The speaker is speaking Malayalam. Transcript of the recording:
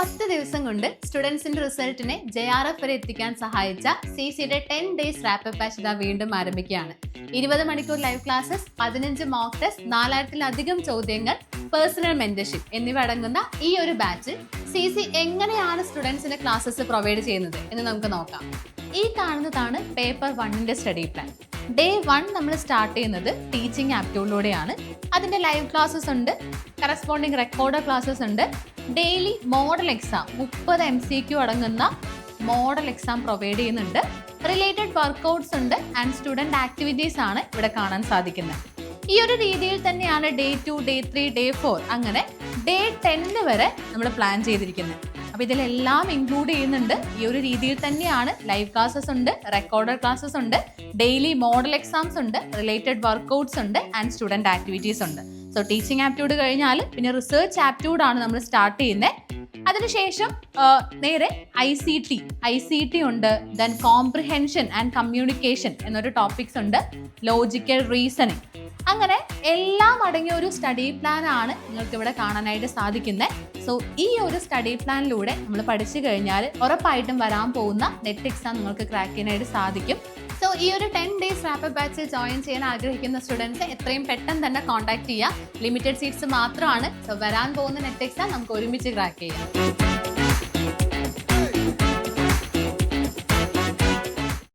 10 ദിവസം കൊണ്ട് സ്റ്റുഡൻസിന്റെ റിസൾട്ടിനെ JRF വരെ എത്തിക്കാൻ സഹായിച്ച CCയുടെ 10 ഡേയ്സ് റാപ്പിഡ് ബാച്ച് ഇതാ വീണ്ടും ആരംഭിക്കുകയാണ്. 20 മണിക്കൂർ ലൈവ് ക്ലാസ്സസ്, 15 മോക്ക് ടെസ്റ്റ്, 4000-ലധികം ചോദ്യങ്ങൾ, പേഴ്സണൽ മെന്റർഷിപ്പ് എന്നിവ അടങ്ങുന്ന ഈ ഒരു ബാച്ചിൽ CC എങ്ങനെയാണ് സ്റ്റുഡൻസിന് ക്ലാസ്സസ് പ്രൊവൈഡ് ചെയ്യുന്നത് എന്ന് നമുക്ക് നോക്കാം. ഈ കാണുന്നതാണ് പേപ്പർ 1ന്റെ സ്റ്റഡി പ്ലാൻ. ഡേ 1 നമ്മൾ സ്റ്റാർട്ട് ചെയ്യുന്നത് ടീച്ചിങ് ആപ്റ്റ്യൂഡിലൂടെയാണ്. അതിൻ്റെ ലൈവ് ക്ലാസ്സസ് ഉണ്ട്, കറസ്പോണ്ടിങ് റെക്കോർഡർ ക്ലാസ്സസ് ഉണ്ട്, ഡെയിലി മോഡൽ എക്സാം 30 MCQ അടങ്ങുന്ന മോഡൽ എക്സാം പ്രൊവൈഡ് ചെയ്യുന്നുണ്ട്, റിലേറ്റഡ് വർക്കൗട്ട്സ് ഉണ്ട് ആൻഡ് സ്റ്റുഡൻറ് ആക്ടിവിറ്റീസ് ആണ് ഇവിടെ കാണാൻ സാധിക്കുന്നത്. ഈ ഒരു രീതിയിൽ തന്നെയാണ് ഡേ 2, ഡേ 3, ഡേ 4 അങ്ങനെ ഡേ 10 വരെ നമ്മൾ പ്ലാൻ ചെയ്തിരിക്കുന്നത്. അപ്പോൾ ഇതിലെല്ലാം ഇൻക്ലൂഡ് ചെയ്യുന്നുണ്ട്. ഈ ഒരു രീതിയിൽ തന്നെയാണ് ലൈവ് ക്ലാസ്സസ് ഉണ്ട്, റെക്കോർഡർ ക്ലാസ്സസ് ഉണ്ട്, ഡെയിലി മോഡൽ എക്സാംസ് ഉണ്ട്, റിലേറ്റഡ് വർക്കൗട്ട്സ് ഉണ്ട് ആൻഡ് സ്റ്റുഡൻറ് ആക്ടിവിറ്റീസ് ഉണ്ട്. സോ ടീച്ചിങ് ആപ്റ്റ്യൂഡ് കഴിഞ്ഞാൽ പിന്നെ റിസർച്ച് ആപ്റ്റ്യൂഡ് ആണ് നമ്മൾ സ്റ്റാർട്ട് ചെയ്യുന്നത്. അതിനുശേഷം നേരെ ICT ഉണ്ട്, ദെൻ കോംപ്രിഹെൻഷൻ ആൻഡ് കമ്മ്യൂണിക്കേഷൻ എന്നൊരു ടോപ്പിക്സ് ഉണ്ട്, ലോജിക്കൽ റീസണിങ്. അങ്ങനെ എല്ലാം അടങ്ങിയ ഒരു സ്റ്റഡി പ്ലാൻ ആണ് നിങ്ങൾക്ക് ഇവിടെ കാണാനായിട്ട് സാധിക്കുന്നത്. സോ ഈ ഒരു സ്റ്റഡി പ്ലാനിലൂടെ നമ്മൾ പഠിച്ചു കഴിഞ്ഞാൽ ഉറപ്പായിട്ടും വരാൻ പോകുന്ന നെറ്റ് എക്സാം നിങ്ങൾക്ക് ക്രാക്ക് ചെയ്യാനായിട്ട് സാധിക്കും. സോ ഈ ഒരു 10 ഡേയ്സ് റാപ്പിഡ് ബാച്ചിൽ ജോയിൻ ചെയ്യാൻ ആഗ്രഹിക്കുന്ന സ്റ്റുഡൻസ് എത്രയും പെട്ടെന്ന് തന്നെ കോൺടാക്ട് ചെയ്യുക. ലിമിറ്റഡ് സീറ്റ്സ് മാത്രമാണ്. സോ വരാൻ പോകുന്ന നെറ്റ് എക്സാം നമുക്ക് ഒരുമിച്ച് ക്രാക്ക് ചെയ്യാം.